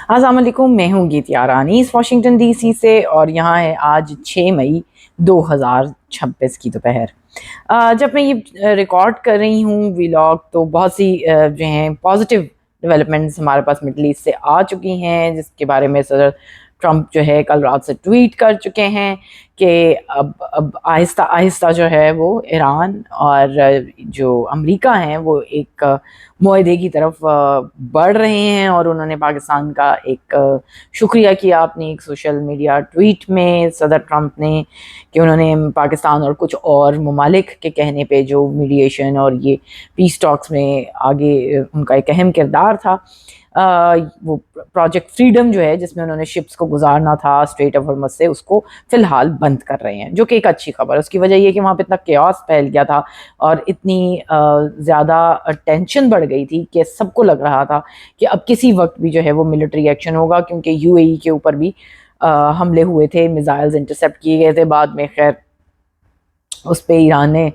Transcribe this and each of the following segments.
السلام علیکم، میں ہوں گیتیا رانی اس واشنگٹن ڈی سی سے، اور یہاں ہے آج 6 مئی 2026 کی دوپہر۔ جب میں یہ ریکارڈ کر رہی ہوں ویلاگ، تو بہت سی جو ہیں پازیٹیو ڈیولپمنٹس ہمارے پاس مڈل ایسٹ سے آ چکی ہیں، جس کے بارے میں صدر ٹرمپ جو ہے کل رات سے ٹویٹ کر چکے ہیں کہ اب آہستہ آہستہ جو ہے وہ ایران اور جو امریکہ ہیں وہ ایک معاہدے کی طرف بڑھ رہے ہیں، اور انہوں نے پاکستان کا ایک شکریہ کیا اپنی ایک سوشل میڈیا ٹویٹ میں صدر ٹرمپ نے، کہ انہوں نے پاکستان اور کچھ اور ممالک کے کہنے پہ جو میڈیشن اور یہ پیس ٹاکس میں آگے ان کا ایک اہم کردار تھا، وہ پروجیکٹ فریڈم جو ہے جس میں انہوں نے شپس کو گزارنا تھا اسٹریٹ آف ہرمز سے، اس کو فی الحال بند کر رہے ہیں، جو کہ ایک اچھی خبر ہے۔ اس کی وجہ یہ کہ وہاں پہ اتنا کیوس پھیل گیا تھا اور اتنی زیادہ ٹینشن بڑھ گئی تھی کہ سب کو لگ رہا تھا کہ اب کسی وقت بھی جو ہے وہ ملٹری ایکشن ہوگا، کیونکہ یو اے ای کے اوپر بھی حملے ہوئے تھے، میزائلز انٹرسیپٹ کیے گئے تھے بعد میں۔ خیر، اس پہ ایران نے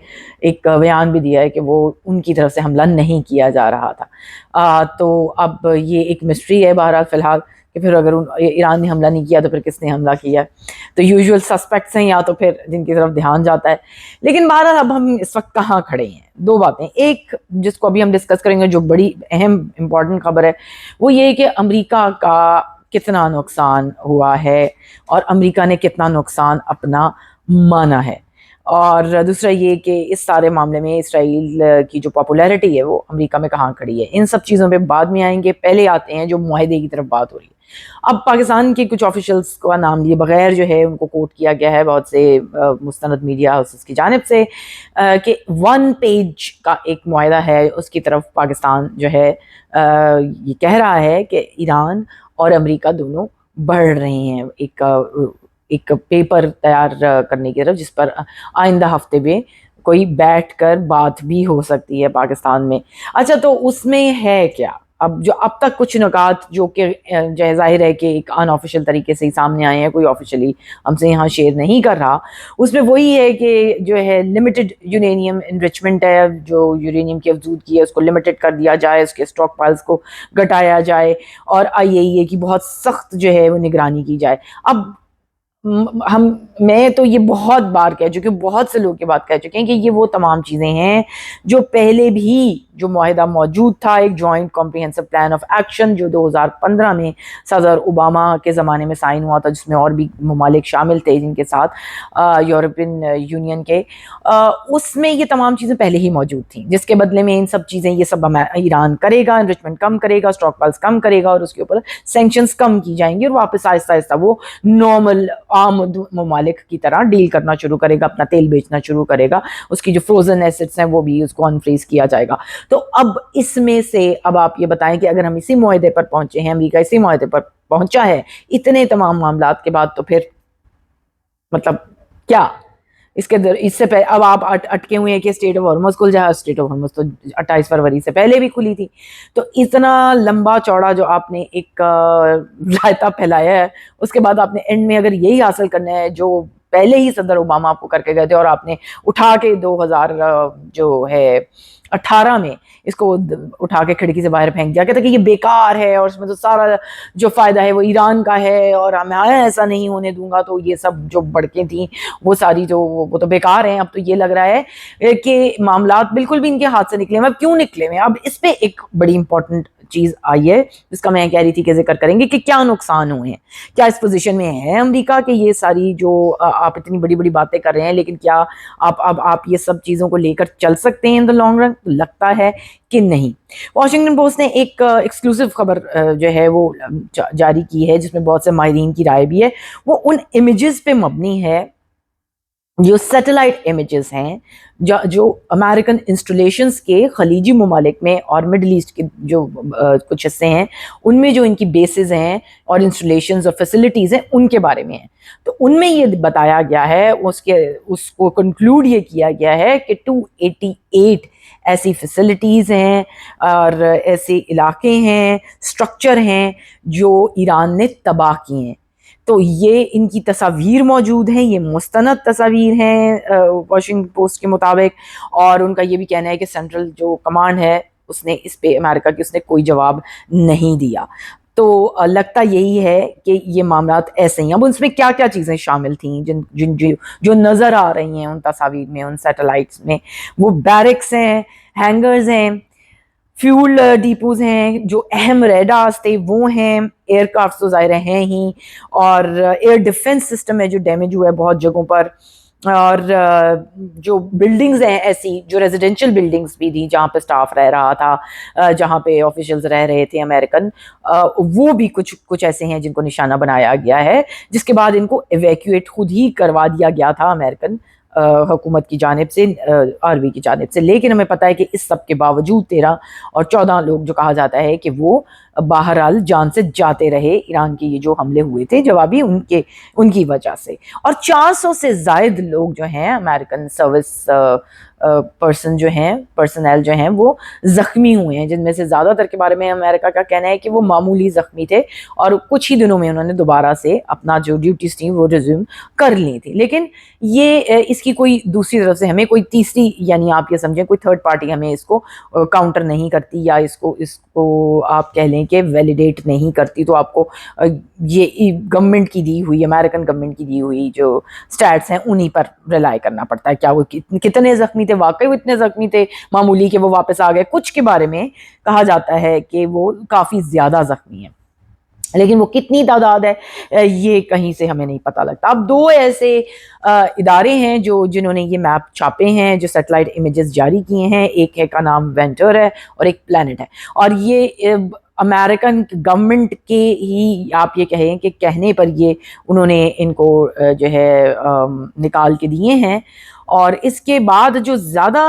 ایک بیان بھی دیا ہے کہ وہ ان کی طرف سے حملہ نہیں کیا جا رہا تھا۔ تو اب یہ ایک مسٹری ہے بہرحال فی الحال کہ پھر اگر ایران نے حملہ نہیں کیا تو پھر کس نے حملہ کیا ہے؟ تو یوزول سسپیکٹس ہیں یا تو پھر جن کی طرف دھیان جاتا ہے۔ لیکن بہرحال اب ہم اس وقت کہاں کھڑے ہیں؟ دو باتیں، ایک جس کو ابھی ہم ڈسکس کریں گے جو بڑی اہم امپورٹنٹ خبر ہے، وہ یہ ہے کہ امریکہ کا کتنا نقصان ہوا ہے اور امریکہ نے کتنا نقصان اپنا مانا ہے، اور دوسرا یہ کہ اس سارے معاملے میں اسرائیل کی جو پاپولیرٹی ہے وہ امریکہ میں کہاں کھڑی ہے۔ ان سب چیزوں پہ بعد میں آئیں گے، پہلے آتے ہیں جو معاہدے کی طرف بات ہو رہی ہے۔ اب پاکستان کے کچھ آفیشلز کا نام لیے بغیر جو ہے ان کو کوٹ کیا گیا ہے بہت سے مستند میڈیا ہاؤسز کی جانب سے، کہ 1 پیج کا ایک معاہدہ ہے، اس کی طرف پاکستان جو ہے یہ کہہ رہا ہے کہ ایران اور امریکہ دونوں بڑھ رہے ہیں ایک پیپر تیار کرنے کی طرف، جس پر آئندہ ہفتے میں کوئی بیٹھ کر بات بھی ہو سکتی ہے پاکستان میں۔ اچھا، تو اس میں ہے کیا؟ اب تک کچھ نکات جو کہ ظاہر ہے کہ ایک ان آفیشیل طریقے سے ہی سامنے آئے ہیں، کوئی آفیشلی ہم سے یہاں شیئر نہیں کر رہا، اس میں وہی ہے کہ جو ہے لمیٹڈ یورینیم انرچمنٹ ہے، جو یورینیم کی افزودگی ہے اس کو لمیٹڈ کر دیا جائے، اس کے اسٹاک پائلز کو گھٹایا جائے، اور آئی اے ای اے کی بہت سخت جو ہے وہ نگرانی کی جائے۔ اب میں تو یہ بہت بار کہہ چکی ہوں، بہت سے لوگ یہ بات کہہ چکے ہیں کہ یہ وہ تمام چیزیں ہیں جو پہلے بھی جو معاہدہ موجود تھا، ایک joint comprehensive plan of action جو 2015 میں صدر اوباما کے زمانے میں سائن ہوا تھا، جس میں اور بھی ممالک شامل تھے جن کے ساتھ یورپین یونین کے، اس میں یہ تمام چیزیں پہلے ہی موجود تھیں، جس کے بدلے میں ان سب چیزیں یہ سب ایران کرے گا، انرچمنٹ کم کرے گا، اسٹاک پائلز کم کرے گا، اور اس کے اوپر سینکشنز کم کی جائیں گی، اور واپس آہستہ آہستہ وہ نارمل عام ممالک کی طرح ڈیل کرنا شروع کرے گا، اپنا تیل بیچنا شروع کرے گا، اس کی جو فروزن ایسٹس ہیں وہ بھی اس کو انفریز کیا جائے گا۔ تو اب اس میں سے اب آپ یہ بتائیں کہ اگر ہم اسی معاہدے پر پہنچے ہیں، امریکہ اسی معاہدے پر پہنچا ہے اتنے تمام معاملات کے بعد، تو پھر مطلب کیا اس سے پہلے اب آپ اٹکے ہوئے ہیں کہ اسٹریٹ آف ہارمز کھل جائے۔ اسٹریٹ آف ہارمز تو 28 فروری سے پہلے بھی کھلی تھی، تو اتنا لمبا چوڑا جو آپ نے ایک رائتہ پھیلایا ہے، اس کے بعد آپ نے اینڈ میں اگر یہی حاصل کرنا ہے جو پہلے ہی صدر اوباما آپ کو کر کے گئے تھے، اور آپ نے اٹھا کے 2018 میں اس کو اٹھا کے کھڑکی سے باہر پھینک دیا، کہتے کہ یہ بیکار ہے اور اس میں تو سارا جو فائدہ ہے وہ ایران کا ہے، اور میں ایسا نہیں ہونے دوں گا، تو یہ سب جو بڑکیں تھیں وہ ساری وہ تو بیکار ہیں۔ اب تو یہ لگ رہا ہے کہ معاملات بالکل بھی ان کے ہاتھ سے نکلے ہوئے۔ اب کیوں نکلے ہوئے؟ اب اس پہ ایک بڑی امپورٹنٹ چیز آئی ہے جس کا میں کہہ رہی تھی کہ ذکر کریں گے کہ کیا نقصان ہوئے ہیں، کیا اس پوزیشن میں ہے امریکہ کہ یہ ساری جو آپ اتنی بڑی بڑی باتیں کر رہے ہیں، لیکن کیا آپ یہ سب چیزوں کو لے کر چل سکتے ہیں ان دا لانگ رن؟ لگتا ہے کہ نہیں۔ واشنگٹن پوسٹ نے ایک ایکسکلوسیو خبر جو ہے وہ جاری کی ہے، جس میں بہت سے ماہرین کی رائے بھی ہے، وہ ان امیجز پہ مبنی ہے جو سیٹلائٹ امیجز ہیں جو امریکن انسٹالیشنز کے خلیجی ممالک میں اور مڈل ایسٹ کے جو کچھ حصے ہیں ان میں جو ان کی بیسز ہیں اور انسٹالیشنز اور فیسلٹیز ہیں ان کے بارے میں ہیں۔ تو ان میں یہ بتایا گیا ہے، اس کو کنکلوڈ یہ کیا گیا ہے کہ 288 ایسی فیسلٹیز ہیں اور ایسے علاقے ہیں، اسٹرکچر ہیں جو ایران نے تباہ کیے ہیں۔ تو یہ ان کی تصاویر موجود ہیں، یہ مستند تصاویر ہیں واشنگٹن پوسٹ کے مطابق، اور ان کا یہ بھی کہنا ہے کہ سینٹرل جو کمانڈ ہے اس نے اس پہ امریکہ کی اس نے کوئی جواب نہیں دیا۔ تو لگتا یہی ہے کہ یہ معاملات ایسے ہیں. اب اس میں کیا کیا چیزیں شامل تھیں جو نظر آ رہی ہیں ان تصاویر میں, ان سیٹلائٹس میں. وہ بیرکس ہیں, ہینگرز ہیں, فیول ڈیپوز ہیں, جو اہم ریڈارز تھے وہ ہیں, ایئر کرافٹ تو ظاہر ہیں ہی, اور ایئر ڈیفنس سسٹم ہے جو ڈیمیج ہوا ہے بہت جگہوں پر, اور جو بلڈنگز ہیں ایسی جو ریزیڈینشیل بلڈنگز بھی تھیں جہاں پہ سٹاف رہ رہا تھا, جہاں پہ آفیشلز رہ رہے تھے امریکن, وہ بھی کچھ ایسے ہیں جن کو نشانہ بنایا گیا ہے, جس کے بعد ان کو ایویکویٹ خود ہی کروا دیا گیا تھا امریکن حکومت کی جانب سے, آرمی کی جانب سے. لیکن ہمیں پتہ ہے کہ اس سب کے باوجود 13 اور 14 لوگ جو کہا جاتا ہے کہ وہ بہرحال جان سے جاتے رہے ایران کے یہ جو حملے ہوئے تھے جوابی ان کی وجہ سے. اور 400 سے زائد لوگ جو ہیں امریکن سروس پرسنل جو ہیں وہ زخمی ہوئے ہیں, جن میں سے زیادہ تر کے بارے میں امریکہ کا کہنا ہے کہ وہ معمولی زخمی تھے اور کچھ ہی دنوں میں انہوں نے دوبارہ سے اپنا جو ڈیوٹیز تھیں وہ ریزیوم کر لی تھی. لیکن یہ اس کی کوئی دوسری طرف سے ہمیں کوئی تیسری, یعنی آپ یہ سمجھیں کوئی تھرڈ پارٹی ہمیں اس کو کاؤنٹر نہیں کرتی یا اس کو آپ کہہ لیں کہ ویلیڈیٹ نہیں کرتی. تو آپ کو یہ گورنمنٹ کی دی ہوئی, امریکن گورنمنٹ کی دی ہوئی جو سٹیٹس ہیں انہی پر ریلائی کرنا پڑتا ہے. کیا وہ کتنے زخمی تھے, واقعی وہ اتنے زخمی تھے معمولی کہ وہ واپس آ گئے؟ کچھ کے بارے میں کہا جاتا ہے کہ وہ کافی زیادہ زخمی ہیں, لیکن وہ کتنی تعداد ہے یہ کہیں سے ہمیں نہیں پتہ لگتا. اب 2 ایسے ادارے ہیں جنہوں نے یہ میپ چھاپے ہیں, جو سیٹلائٹ امیجز جاری کیے ہیں. ایک ہے کا نام وینٹر ہے اور ایک پلانٹ ہے, اور یہ امریکن گورنمنٹ کے ہی آپ یہ کہیں کہ کہنے پر یہ انہوں نے ان کو جو ہے نکال کے دیے ہیں. اور اس کے بعد جو زیادہ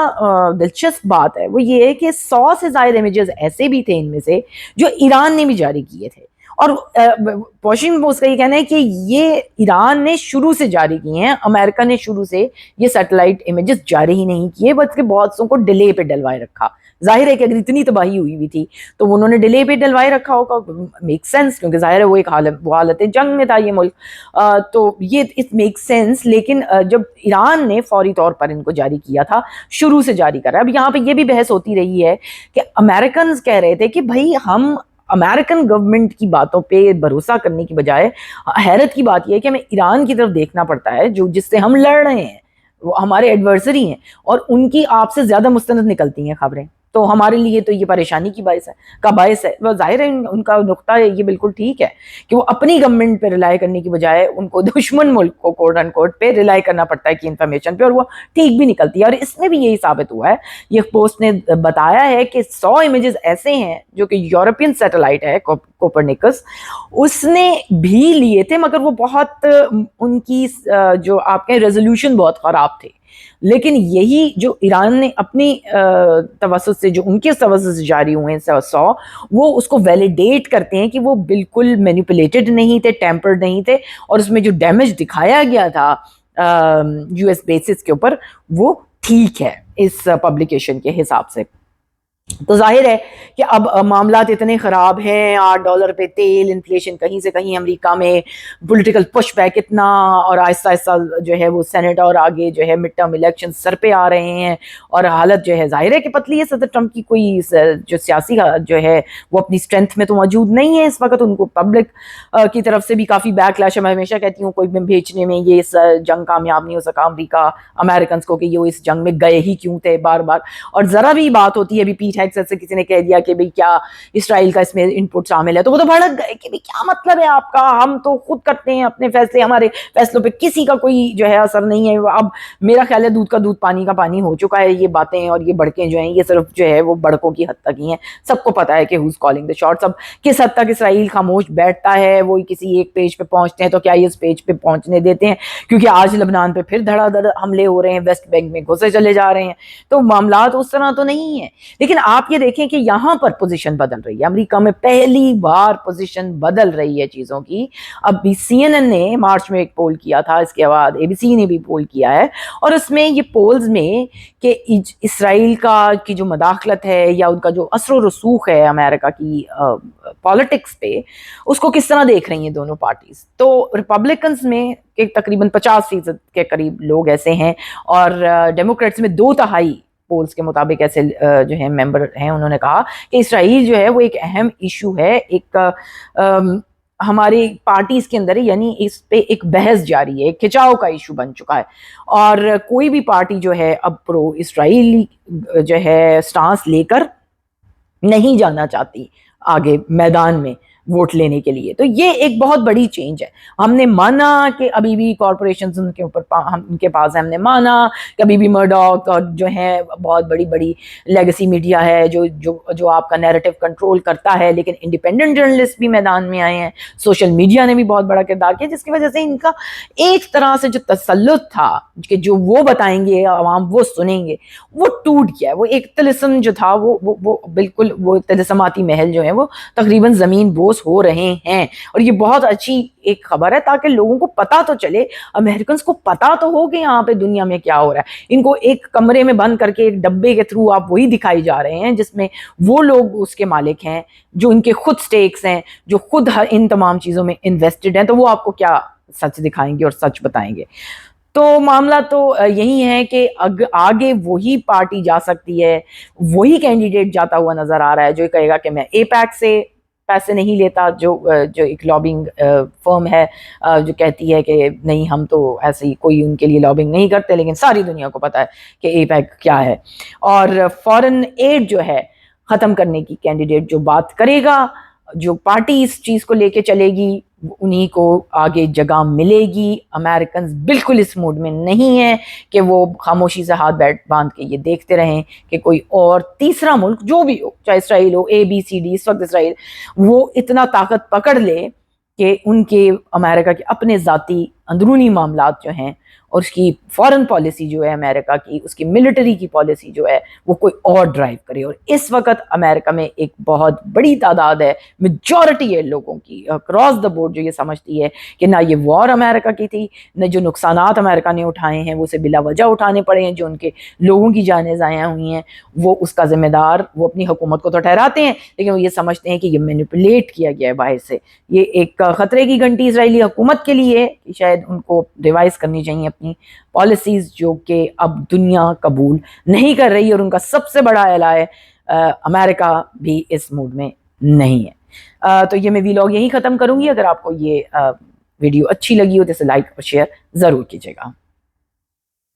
دلچسپ بات ہے وہ یہ ہے کہ 100 سے زائد امیجز ایسے بھی تھے ان میں سے جو ایران نے بھی جاری کیے تھے. اور واشنگٹن پوسٹ کا یہ کہنا ہے کہ یہ ایران نے شروع سے جاری کیے ہیں, امریکہ نے شروع سے یہ سیٹلائٹ امیجز جاری ہی نہیں کیے, بلکہ بہت سو کو ڈیلے پہ ڈلوائے رکھا. ظاہر ہے کہ اگر اتنی تباہی ہوئی تھی تو انہوں نے ڈیلے پہ ڈلوائے رکھا ہوگا, میک سینس, کیونکہ ظاہر ہے وہ ایک حالت جنگ میں تھا یہ ملک, تو یہ اٹ میک سینس. لیکن جب ایران نے فوری طور پر ان کو جاری کیا تھا, شروع سے جاری کرا. اب یہاں پہ یہ بھی بحث ہوتی رہی ہے کہ امریکنز کہہ رہے تھے کہ بھائی ہم امریکن گورنمنٹ کی باتوں پہ بھروسہ کرنے کی بجائے حیرت کی بات یہ ہے کہ ہمیں ایران کی طرف دیکھنا پڑتا ہے جس سے ہم لڑ رہے ہیں, وہ ہمارے ایڈورسری ہیں, اور ان کی آپ سے زیادہ مستند نکلتی ہیں خبریں. تو ہمارے لیے تو یہ پریشانی کی باعث ہے. وہ ظاہر ہے ان کا نقطہ یہ بالکل ٹھیک ہے کہ وہ اپنی گورنمنٹ پہ ریلائی کرنے کی بجائے ان کو دشمن ملک کو کوٹ اینڈ کوٹ پہ ریلائی کرنا پڑتا ہے کہ انفارمیشن پہ, اور وہ ٹھیک بھی نکلتی ہے. اور اس میں بھی یہی ثابت ہوا ہے, یہ پوسٹ نے بتایا ہے کہ 100 امیجز ایسے ہیں جو کہ یورپین سیٹلائٹ ہے کوپرنیکس, اس نے بھی لیے تھے, مگر وہ بہت ان کی جو آپ کے ریزولوشن بہت خراب تھے. لیکن یہی جو ایران نے اپنی توسط سے, جو ان کے توسط سے جاری ہوئے ہیں 100, وہ اس کو ویلیڈیٹ کرتے ہیں کہ وہ بالکل مینیپولیٹڈ نہیں تھے, ٹیمپرڈ نہیں تھے, اور اس میں جو ڈیمیج دکھایا گیا تھا یو ایس بیسس کے اوپر وہ ٹھیک ہے اس پبلیکیشن کے حساب سے. تو ظاہر ہے کہ اب معاملات اتنے خراب ہیں, $8 پہ تیل, انفلیشن کہیں سے کہیں, امریکہ میں پولیٹیکل پش بیک اتنا, اور آہستہ آہستہ جو ہے وہ سینٹ اور آگے جو ہے مڈ ٹرم الیکشن سر پہ آ رہے ہیں, اور حالت جو ہے ظاہر ہے کہ پتلی ہے. صدر ٹرمپ کی کوئی جو سیاسی جو ہے وہ اپنی اسٹرینتھ میں تو موجود نہیں ہے اس وقت. ان کو پبلک کی طرف سے بھی کافی بیک لیش ہے. میں ہمیشہ کہتی ہوں کوئی بھیجنے میں یہ اس جنگ کامیاب نہیں ہو سکا امریکہ امریکنس کو, کہ یہ اس جنگ میں گئے ہی کیوں تھے بار بار. اور ذرا بھی بات ہوتی ہے, ابھی پیٹ ہیگسٹ سے کسی نے کہہ دیا کہ بھئی کیا اسرائیل کا اس میں ان پٹ شامل ہے, تو وہ تو بھڑک گئے کہ بھئی کیا مطلب ہے آپ کا, ہم تو خود کرتے ہیں اپنے فیصلے, ہمارے فیصلوں پہ کسی کا کوئی جو ہے اثر نہیں ہے. اب میرا خیال ہے دودھ کا دودھ پانی کا پانی ہو چکا ہے. یہ باتیں اور یہ بڑکیں جو ہیں یہ صرف جو ہے وہ بڑکوں کی حد تک ہی ہیں. سب کو پتا ہے کہ ہوز کالنگ دی شاٹس. اب کس حد تک اسرائیل خاموش بیٹھتا ہے, وہ کسی ایک پیج پہ پہنچتے ہیں تو کیا یہ اس پیج پہ پہنچنے دیتے ہیں, کیونکہ آج لبنان پہ پھر دھڑا دھڑ حملے ہو رہے ہیں, ویسٹ بینک میں گھسے چلے جا رہے ہیں, تو معاملات اس طرح تو نہیں ہیں. لیکن آپ یہ دیکھیں کہ یہاں پر پوزیشن بدل رہی ہے. امریکہ میں پہلی بار پوزیشن بدل رہی ہے چیزوں کی. اب بھی سی این این نے مارچ میں ایک پول کیا تھا, اس کے بعد اے بی سی نے بھی پول کیا ہے, اور اس میں یہ پولز میں کہ اسرائیل کی جو مداخلت ہے یا ان کا جو اثر و رسوخ ہے امریکہ کی پالیٹکس پہ, اس کو کس طرح دیکھ رہی ہیں دونوں پارٹیز. تو ریپبلکنز میں کہ تقریباً 50% کے قریب لوگ ایسے ہیں, اور ڈیموکریٹس میں 2/3 پولز کے مطابق ایسے جو ہیں ممبر ہیں، انہوں نے کہا کہ اسرائیل جو ہے وہ ایک اہم ایشو ہے، ایک ہماری پارٹیز کے اندر، یعنی اس پہ ایک بحث جاری ہے، ایک کھچاؤ کا ایشو بن چکا ہے، اور کوئی بھی پارٹی جو ہے اب پرو اسرائیلی جو ہے سٹانس لے کر نہیں جانا چاہتی آگے میدان میں ووٹ لینے کے لیے۔ تو یہ ایک بہت بڑی چینج ہے۔ ہم نے مانا کہ ابھی بھی کارپوریشنز ان کے اوپر ان کے پاس ہے، ہم نے مانا کہ ابھی بھی مرڈاک اور جو ہے بہت بڑی بڑی لیگسی میڈیا ہے جو آپ کا نیریٹو کنٹرول کرتا ہے، لیکن انڈیپینڈنٹ جرنلسٹ بھی میدان میں آئے ہیں، سوشل میڈیا نے بھی بہت بڑا کردار کیا، جس کی وجہ سے ان کا ایک طرح سے جو تسلط تھا کہ جو وہ بتائیں گے عوام وہ سنیں گے، وہ ٹوٹ گیا۔ وہ ایک طلسم جو تھا وہ بالکل، وہ طلسماتی محل جو ہے وہ تقریباً زمین بوس ہو رہے ہیں، اور یہ بہت اچھی ایک خبر ہے تاکہ لوگوں کو پتا تو چلے، امریکنز کو پتا تو ہو کہ یہاں پہ دنیا میں کیا ہو رہا ہے۔ ان کو ایک کمرے میں بند کر کے ایک ڈبے کے تھرو آپ وہی دکھائی جا رہے ہیں جس میں وہ لوگ اس کے مالک ہیں جو ان کے خود سٹیکس ہیں، جو خود ان تمام چیزوں میں انویسٹڈ ہیں، تو وہ آپ کو کیا سچ دکھائیں گے اور سچ بتائیں گے؟ تو معاملہ تو یہی ہے کہ آگے وہی پارٹی جا سکتی ہے، وہی کینڈیڈیٹ جاتا ہوا نظر آ رہا ہے جو کہے گا کہ میں اے پیک سے پیسے نہیں لیتا، جو ایک لابنگ فرم ہے جو کہتی ہے کہ نہیں ہم تو ایسی کوئی ان کے لیے لابنگ نہیں کرتے، لیکن ساری دنیا کو پتا ہے کہ اے پیک کیا ہے۔ اور فورن ایڈ جو ہے ختم کرنے کی کینڈیڈیٹ جو بات کرے گا، جو پارٹی اس چیز کو لے کے چلے گی، انہی کو آگے جگہ ملے گی۔ امریکنز بالکل اس موڈ میں نہیں ہیں کہ وہ خاموشی سے ہاتھ باندھ کے یہ دیکھتے رہیں کہ کوئی اور تیسرا ملک جو بھی ہو، چاہے اسرائیل ہو، اے بی سی ڈی، اس وقت اسرائیل وہ اتنا طاقت پکڑ لے کہ ان کے امریکہ کے اپنے ذاتی اندرونی معاملات جو ہیں، اور اس کی فارن پالیسی جو ہے امریکہ کی، اس کی ملٹری کی پالیسی جو ہے وہ کوئی اور ڈرائیو کرے۔ اور اس وقت امریکہ میں ایک بہت بڑی تعداد ہے، میجورٹی ہے لوگوں کی اکراس دا بورڈ جو یہ سمجھتی ہے کہ نہ یہ وار امریکہ کی تھی، نہ جو نقصانات امریکہ نے اٹھائے ہیں وہ اسے بلا وجہ اٹھانے پڑے ہیں، جو ان کے لوگوں کی جانیں ضائع ہوئی ہیں وہ اس کا ذمہ دار وہ اپنی حکومت کو تو ٹھہراتے ہیں، لیکن وہ یہ سمجھتے ہیں کہ یہ مینیپولیٹ کیا گیا ہے باہر سے۔ یہ ایک خطرے کی گھنٹی اسرائیلی حکومت کے لیے کہ شاید ان کو ریوائز کرنی چاہیے اپنی پالیسیز جو کہ اب دنیا قبول نہیں کر رہی، اور ان کا سب سے بڑا اعلان ہے امریکہ بھی اس موڈ میں نہیں ہے۔ تو یہ میں ویلاگ یہیں ختم کروں گی۔ اگر آپ کو یہ ویڈیو اچھی لگی ہو تو اسے لائک اور شیئر ضرور کیجیے گا۔